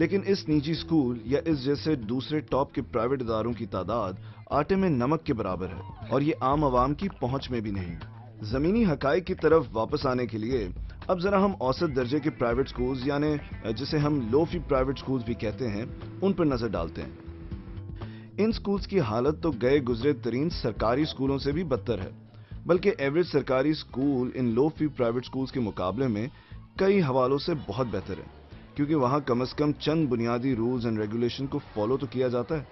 لیکن اس نجی اسکول یا اس جیسے دوسرے ٹاپ کے پرائیویٹ اداروں کی تعداد آٹے میں نمک کے برابر ہے اور یہ عام عوام کی پہنچ میں بھی نہیں۔ زمینی حقائق کی طرف واپس آنے کے لیے اب ذرا ہم اوسط درجے کے پرائیویٹ سکولز یعنی جسے ہم لو فی پرائیویٹ سکولز بھی کہتے ہیں ان پر نظر ڈالتے ہیں۔ ان سکولز کی حالت تو گئے گزرے ترین سرکاری سکولوں سے بھی بدتر ہے، بلکہ ایوریج سرکاری سکول ان لو فی پرائیویٹ سکولز کے مقابلے میں کئی حوالوں سے بہت بہتر ہے، کیونکہ وہاں کم از کم چند بنیادی رولز اینڈ ریگولیشن کو فالو تو کیا جاتا ہے۔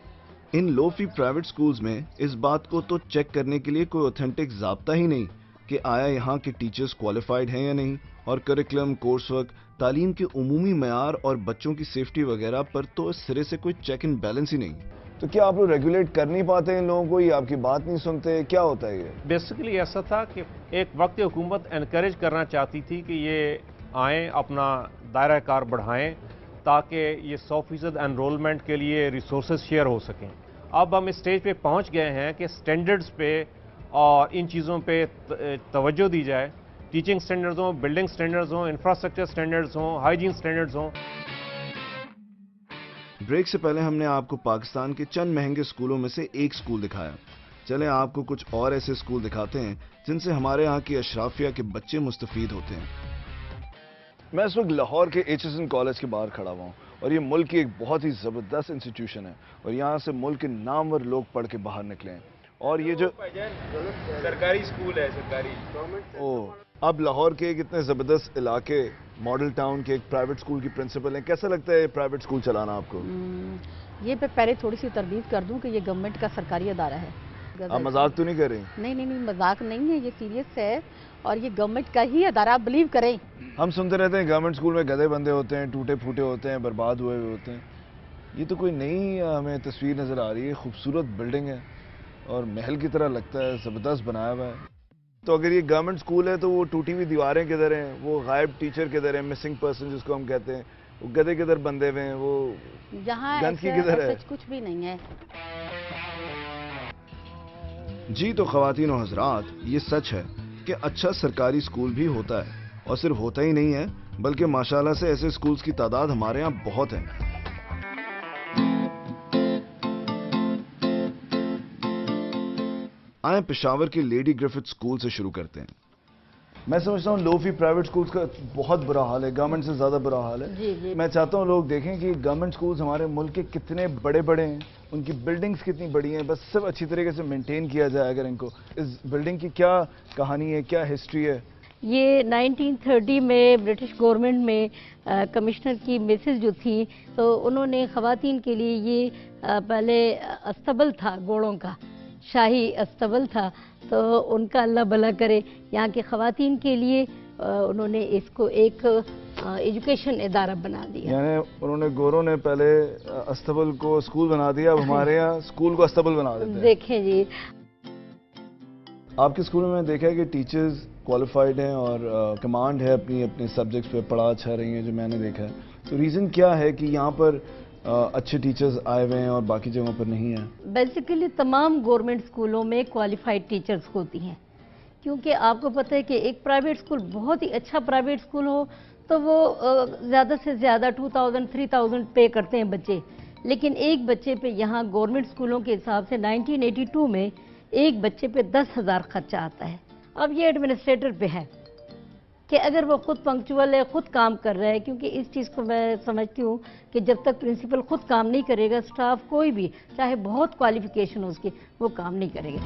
ان لو فی پرائیویٹ سکولز میں اس بات کو تو چیک کرنے کے لیے کوئی اوتھینٹک ضابطہ ہی نہیں کہ آیا یہاں کے ٹیچرز کوالیفائڈ ہیں یا نہیں، اور کریکولم، کورس ورک، تعلیم کے عمومی معیار اور بچوں کی سیفٹی وغیرہ پر تو اس سرے سے کوئی چیک اینڈ بیلنس ہی نہیں۔ تو کیا آپ لوگ ریگولیٹ کر نہیں پاتے ان لوگوں کو، یا آپ کی بات نہیں سنتے، کیا ہوتا ہے یہ؟ بیسیکلی ایسا تھا کہ ایک وقت حکومت انکریج کرنا چاہتی تھی کہ یہ آئیں اپنا دائرہ کار بڑھائیں تاکہ یہ 100% انرولمنٹ کے لیے ریسورسز شیئر ہو سکیں۔ اب ہم اس سٹیج پہ پہنچ گئے ہیں کہ سٹینڈرڈز پہ اور ان چیزوں پہ توجہ دی جائے، ٹیچنگ سٹینڈرڈز ہوں، بلڈنگ سٹینڈرڈز ہوں، انفراسٹرکچر سٹینڈرڈز ہوں، ہائیجین سٹینڈرڈز ہوں۔ بریک سے پہلے ہم نے آپ کو پاکستان کے چند مہنگے سکولوں میں سے ایک سکول دکھایا، چلیں آپ کو کچھ اور ایسے سکول دکھاتے ہیں جن سے ہمارے ہاں کی اشرافیہ کے بچے مستفید ہوتے ہیں۔ میں اس وقت لاہور کے ایچ ایس این کالج کے باہر کھڑا ہوا ہوں، اور یہ ملک کی ایک بہت ہی زبردست انسٹیٹیوشن ہے، اور یہاں سے ملک کے نامور لوگ پڑھ کے باہر نکلے ہیں۔ اور یہ جو سرکاری سکول ہے، سرکاری اب لاہور کے ایک اتنے زبردست علاقے ماڈل ٹاؤن کے ایک پرائیویٹ سکول کی پرنسپل ہیں، کیسا لگتا ہے پرائیویٹ سکول چلانا آپ کو؟ یہ میں پہلے تھوڑی سی تردید کر دوں کہ یہ گورنمنٹ کا سرکاری ادارہ ہے۔ آپ مذاق تو نہیں کر رہی؟ نہیں، مذاق نہیں ہے، یہ سیریس ہے اور یہ گورنمنٹ کا ہی ادارہ، آپ بلیو کریں۔ ہم سنتے رہتے ہیں گورنمنٹ سکول میں گدھے بندے ہوتے ہیں، ٹوٹے پھوٹے ہوتے ہیں، برباد ہوئے ہوتے ہیں۔ یہ تو کوئی نئی ہمیں تصویر نظر آ رہی ہے، خوبصورت بلڈنگ ہے اور محل کی طرح لگتا ہے، زبردست بنایا ہوا ہے۔ تو اگر یہ گورنمنٹ سکول ہے تو وہ ٹوٹی ہوئی دیواریں کدھر ہیں، وہ غائب ٹیچر کدھر ہیں، مسنگ پرسن جس کو ہم کہتے ہیں، وہ گدھے کدھر بندے ہوئے ہیں، وہ گندگی کدھر ہے؟ کچھ بھی نہیں ہے۔ جی تو خواتین و حضرات، یہ سچ ہے کہ اچھا سرکاری سکول بھی ہوتا ہے، اور صرف ہوتا ہی نہیں ہے بلکہ ماشاءاللہ سے ایسے سکولز کی تعداد ہمارے ہاں بہت ہے۔ آئیں پشاور کے لیڈی گرفت سکول سے شروع کرتے ہیں۔ میں سمجھتا ہوں لو فی پرائیویٹ سکولز کا بہت برا حال ہے، گورنمنٹ سے زیادہ برا حال ہے۔ میں چاہتا ہوں لوگ دیکھیں کہ گورنمنٹ سکولز ہمارے ملک کے کتنے بڑے بڑے ہیں، ان کی بلڈنگز کتنی بڑی ہیں، بس سب اچھی طریقے سے مینٹین کیا جائے۔ اگر ان کو اس بلڈنگ کی کیا کہانی ہے، کیا ہسٹری ہے؟ یہ 1930 میں برٹش گورنمنٹ میں کمشنر کی مسز جو تھی تو انہوں نے خواتین کے لیے یہ پہلے استبل تھا، گھوڑوں کا شاہی استبل تھا، تو ان کا اللہ بھلا کرے یہاں کی خواتین کے لیے انہوں نے اس کو ایک ایجوکیشن ادارہ بنا دیا۔ یعنی انہوں نے گوروں نے پہلے استبل کو اسکول بنا دیا، اب ہمارے یہاں اسکول کو استبل بنا دیتے ہیں۔ دیکھیں جی، آپ کے اسکول میں دیکھا ہے کہ ٹیچرز کوالیفائڈ ہیں اور کمانڈ ہے اپنے سبجیکٹس پہ، پڑھا اچھا رہی ہیں جو میں نے دیکھا ہے، تو ریزن کیا ہے کہ یہاں پر اچھے ٹیچرز آئے ہوئے ہیں اور باقی جگہوں پر نہیں ہیں؟ بیسیکلی تمام گورنمنٹ اسکولوں میں کوالیفائڈ ٹیچرز ہوتی ہیں، کیونکہ آپ کو پتہ ہے کہ ایک پرائیویٹ اسکول بہت ہی اچھا پرائیویٹ اسکول ہو تو وہ زیادہ سے زیادہ 2000 3000 پے کرتے ہیں بچے، لیکن ایک بچے پہ یہاں گورنمنٹ اسکولوں کے حساب سے 1982 میں ایک بچے پہ 10,000 خرچہ آتا ہے۔ اب یہ ایڈمنسٹریٹر پہ ہے کہ اگر وہ خود پنکچول ہے، خود کام کر رہا ہے، کیونکہ اس چیز کو میں سمجھتی ہوں کہ جب تک پرنسپل خود کام نہیں کرے گا، سٹاف کوئی بھی چاہے بہت کوالیفیکیشن ہو اس کی، وہ کام نہیں کرے گا۔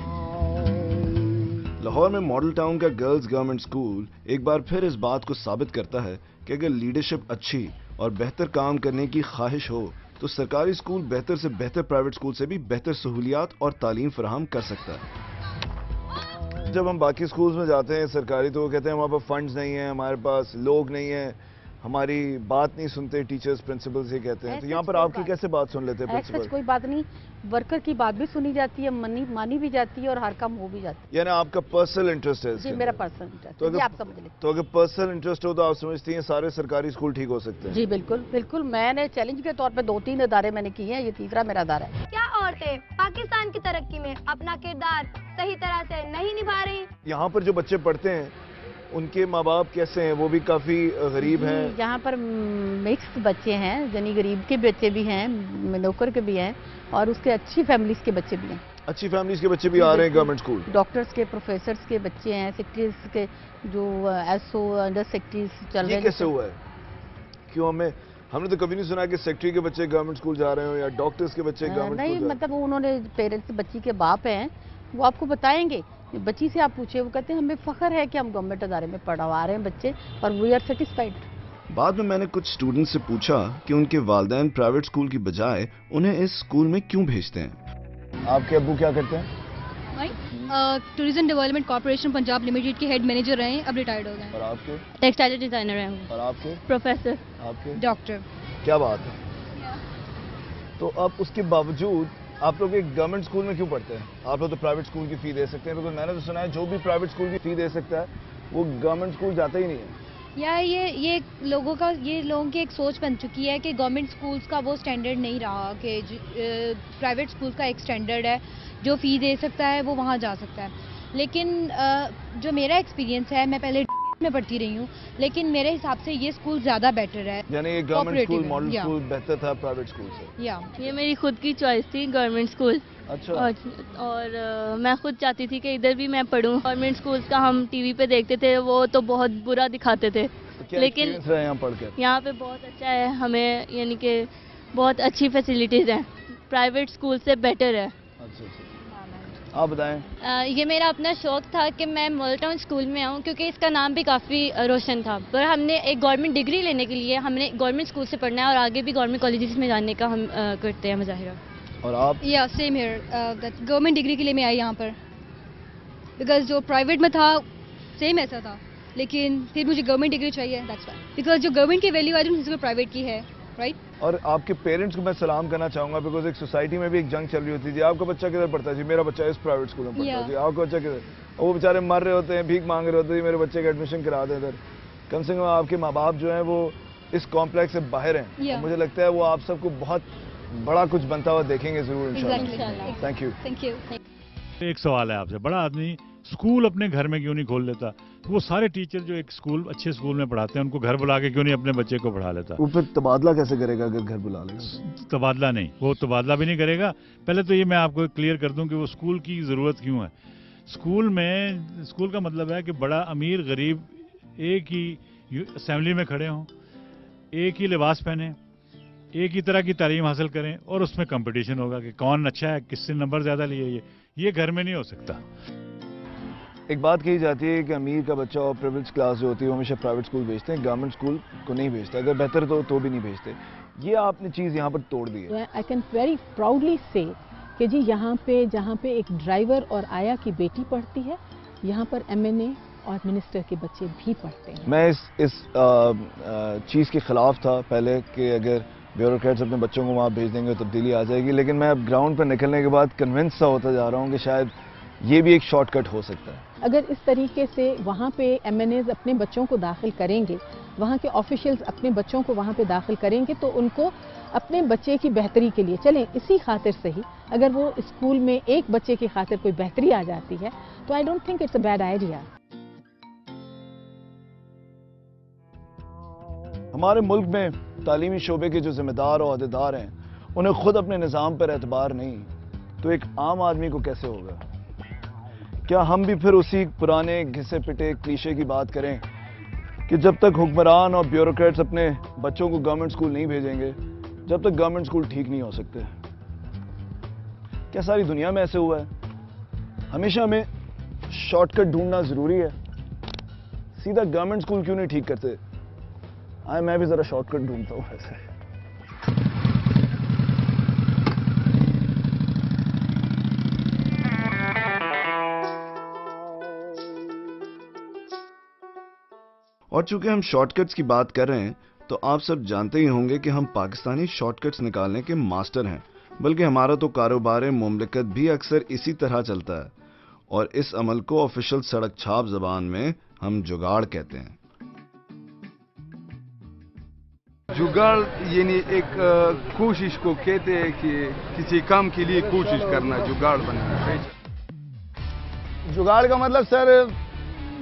لاہور میں ماڈل ٹاؤن کا گرلز گورنمنٹ سکول ایک بار پھر اس بات کو ثابت کرتا ہے کہ اگر لیڈرشپ اچھی اور بہتر کام کرنے کی خواہش ہو تو سرکاری سکول بہتر سے بہتر پرائیویٹ سکول سے بھی بہتر سہولیات اور تعلیم فراہم کر سکتا ہے۔ جب ہم باقی سکولز میں جاتے ہیں سرکاری تو وہ کہتے ہیں ہمارے پاس فنڈز نہیں ہیں، ہمارے پاس لوگ نہیں ہیں، ہماری بات نہیں سنتے ٹیچرز، پرنسپلز یہ کہتے ہیں، تو یہاں پر آپ کی کیسے بات سن لیتے ہیں پرنسپل؟ کوئی بات نہیں، ورکر کی بات بھی سنی جاتی ہے، مانی بھی جاتی ہے اور ہر کام ہو بھی جاتی ہے۔ یعنی آپ کا پرسنل انٹرسٹ ہے؟ جی میرا پرسنل انٹرسٹ ہے، جی آپ سمجھ لیں۔ تو اگر پرسنل انٹرسٹ ہو تو آپ سمجھتی ہیں سارے سرکاری سکول ٹھیک ہو سکتے ہیں؟ جی بالکل، میں نے چیلنج کے طور پہ 2-3 ادارے میں نے کیے ہیں، یہ تیسرا میرا ادارہ ہے۔ کیا عورتیں پاکستان کی ترقی میں اپنا کردار صحیح طرح سے نہیں نبھا رہی؟ یہاں پر جو بچے پڑھتے ہیں ان کے ماں باپ کیسے ہیں؟ وہ بھی کافی غریب ہیں؟ یہاں پر مکس بچے ہیں، یعنی غریب کے بچے بھی ہیں، نوکر کے بھی ہیں، اور اس کے اچھی فیملیز کے بچے بھی ہیں. اچھی فیملیز کے بچے بھی آ رہے ہیں گورنمنٹ اسکول؟ ڈاکٹرز کے، پروفیسرز کے بچے ہیں، سیکرٹریز کے جو ایس او انڈر سیکرٹریز چل رہے ہیں. یہ کیسے ہوا ہے؟ کیوں ہم نے تو کبھی نہیں سنا کہ سیکرٹری کے بچے گورنمنٹ اسکول جا رہے ہوں یا ڈاکٹرز کے بچے گورنمنٹ اسکول. نہیں، مطلب انہوں نے پیرنٹس بچی کے باپ ہیں، وہ آپ کو بتائیں گے. بچی سے آپ پوچھیں، وہ کہتے ہیں ہمیں فخر ہے کہ ہم گورنمنٹ ادارے میں پڑھوا رہے ہیں بچے اور وی آر سیٹسفائیڈ. بعد میں نے کچھ اسٹوڈنٹ سے پوچھا کہ ان کے والدین پرائیویٹ اسکول کی بجائے انہیں اس اسکول میں کیوں بھیجتے ہیں. آپ کے ابو کیا کرتے ہیں؟ Tourism development corporation Punjab limited کے ہیڈ مینیجر رہے ہیں، اب ریٹائرڈ ہو گئے. اور آپ کے؟ ٹیکسٹائل ڈیزائنر ہیں. اور آپ کے؟ پروفیسر. آپ کے؟ ڈاکٹر. کیا بات ہے. تو اب اس کے باوجود آپ لوگ ایک گورنمنٹ اسکول میں کیوں پڑھتے ہیں؟ آپ لوگ تو پرائیویٹ اسکول کی فی دے سکتے ہیں، کیونکہ میں نے تو سنا ہے جو بھی پرائیویٹ اسکول کی فی دے سکتا ہے وہ گورنمنٹ اسکول جاتا ہی نہیں ہے. یا یہ لوگوں کی ایک سوچ بن چکی ہے کہ گورنمنٹ اسکولس کا وہ سٹینڈرڈ نہیں رہا کہ پرائیویٹ اسکولس کا ایک سٹینڈرڈ ہے، جو فی دے سکتا ہے وہ وہاں جا سکتا ہے. لیکن جو میرا ایکسپیرینس ہے، میں پہلے میں پڑھتی رہی ہوں، لیکن میرے حساب سے یہ اسکول زیادہ بیٹر ہے. یعنی یہ گورنمنٹ اسکول ماڈل اسکول بہتر تھا پرائیویٹ اسکول سے؟ یہ میری خود کی چوائس تھی، گورنمنٹ اسکول. اچھا. اور میں خود چاہتی تھی کہ ادھر بھی میں پڑھوں. گورنمنٹ اسکولس کا ہم ٹی وی پہ دیکھتے تھے، وہ تو بہت برا دکھاتے تھے، لیکن یہاں پہ بہت اچھا ہے. ہمیں یعنی کہ بہت اچھی فیسلٹیز ہیں، پرائیویٹ اسکول سے بیٹر ہے. آپ بتائیں. یہ میرا اپنا شوق تھا کہ میں مال ٹاؤن اسکول میں آؤں، کیونکہ اس کا نام بھی کافی روشن تھا. پر ہم نے ایک گورنمنٹ ڈگری لینے کے لیے ہم نے گورنمنٹ اسکول سے پڑھنا ہے اور آگے بھی گورنمنٹ کالجز میں جانے کا ہم کرتے ہیں مظاہرہ. اور آپ؟ یا سیم ہیئر، گورنمنٹ ڈگری کے لیے میں آئی یہاں پر، بیکاز جو پرائیویٹ میں تھا سیم ایسا تھا، لیکن پھر مجھے گورنمنٹ ڈگری چاہیے. دیٹس وائی، بیکاز جو گورنمنٹ کی ویلیو آئی ڈونٹ پرائیویٹ کی ہے. رائٹ. اور آپ کے پیرنٹس کو میں سلام کرنا چاہوں گا، بیکاز ایک سوسائٹی میں بھی ایک جنگ چل رہی ہوتی ہے. جی آپ کا بچہ کدھر پڑھتا ہے؟ جی میرا بچہ اس پرائیویٹ اسکول میں پڑھتا ہے. جی آپ کا بچہ کدھر؟ وہ بیچارے مر رہے ہوتے ہیں، بھیک مانگ رہے ہوتے ہیں، میرے بچے کا ایڈمیشن کرا دیں ادھر. کم سے کم آپ کے ماں باپ جو ہیں وہ اس کمپلیکس سے باہر ہیں. مجھے لگتا ہے وہ آپ سب کو بہت بڑا کچھ بنتا ہوا دیکھیں گے ضرور انشاءاللہ. Thank you. ایک سوال ہے آپ سے، بڑا آدمی اسکول اپنے گھر میں کیوں نہیں کھول لیتا؟ وہ سارے ٹیچر جو ایک اچھے اسکول میں پڑھاتے ہیں ان کو گھر بلا کے کیوں نہیں اپنے بچے کو پڑھا لیتا؟ وہ پھر تبادلہ کیسے کرے گا اگر گھر بلا لے گا؟ تبادلہ نہیں، وہ تبادلہ بھی نہیں کرے گا. پہلے تو یہ میں آپ کو کلیئر کر دوں کہ وہ اسکول کی ضرورت کیوں ہے. اسکول کا مطلب ہے کہ بڑا امیر غریب ایک ہی اسمبلی میں کھڑے ہوں، ایک ہی لباس پہنیں، ایک ہی طرح کی تعلیم حاصل کریں، اور اس میں کمپٹیشن ہوگا کہ کون اچھا ہے، کس سے نمبر زیادہ لیے. یہ گھر میں نہیں ہو سکتا. ایک بات کہی جاتی ہے کہ امیر کا بچہ اور پریویلیج کلاس جو ہوتی ہے وہ ہمیشہ پرائیویٹ اسکول بھیجتے ہیں، گورنمنٹ اسکول کو نہیں بھیجتے. اگر بہتر تو بھی نہیں بھیجتے. یہ آپ نے چیز یہاں پر توڑ دی ہے. آئی کین ویری پراؤڈلی سے کہ جی یہاں پہ جہاں پہ ایک ڈرائیور اور آیا کی بیٹی پڑھتی ہے، یہاں پر MNA اور منسٹر کے بچے بھی پڑھتے ہیں. میں اس چیز کے خلاف تھا پہلے کہ اگر بیوروکریٹس اپنے بچوں کو وہاں بھیج دیں گے تو تبدیلی آ جائے گی، لیکن میں اب گراؤنڈ پر نکلنے کے بعد کنونس سا ہوتا جا رہا ہوں کہ شاید یہ بھی ایک شارٹ کٹ ہو سکتا ہے. اگر اس طریقے سے وہاں پہ MNAs اپنے بچوں کو داخل کریں گے، وہاں کے آفیشلز اپنے بچوں کو وہاں پہ داخل کریں گے، تو ان کو اپنے بچے کی بہتری کے لیے چلیں اسی خاطر سے ہی اگر وہ اسکول میں ایک بچے کی خاطر کوئی بہتری آ جاتی ہے تو I don't think it's a bad idea. ہمارے ملک میں تعلیمی شعبے کے جو ذمہ دار اور عہدیدار ہیں انہیں خود اپنے نظام پر اعتبار نہیں، تو ایک عام آدمی کو کیسے ہوگا؟ کیا ہم بھی پھر اسی پرانے گھسے پٹے کلیشے کی بات کریں کہ جب تک حکمران اور بیوروکریٹس اپنے بچوں کو گورنمنٹ اسکول نہیں بھیجیں گے جب تک گورنمنٹ اسکول ٹھیک نہیں ہو سکتے؟ کیا ساری دنیا میں ایسے ہوا ہے؟ ہمیشہ ہمیں شارٹ کٹ ڈھونڈنا ضروری ہے. سیدھا گورنمنٹ اسکول کیوں نہیں ٹھیک کرتے؟ میں بھی ذرا شارٹ کٹ ڈھونڈتا ہوں ایسے. اور چونکہ ہم شارٹ کٹس کی بات کر رہے ہیں تو آپ سب جانتے ہی ہوں گے کہ ہم پاکستانی شارٹ کٹس نکالنے کے ماسٹر ہیں، بلکہ ہمارا تو کاروبار مملکت بھی اکثر اسی طرح چلتا ہے، اور اس عمل کو آفیشل سڑک چھاپ زبان میں ہم جگاڑ کہتے ہیں. جگاڑ یعنی ایک کوشش کو کہتے ہیں کہ کسی کام کے لیے کوشش کرنا جگاڑ بننا. جگاڑ کا مطلب سر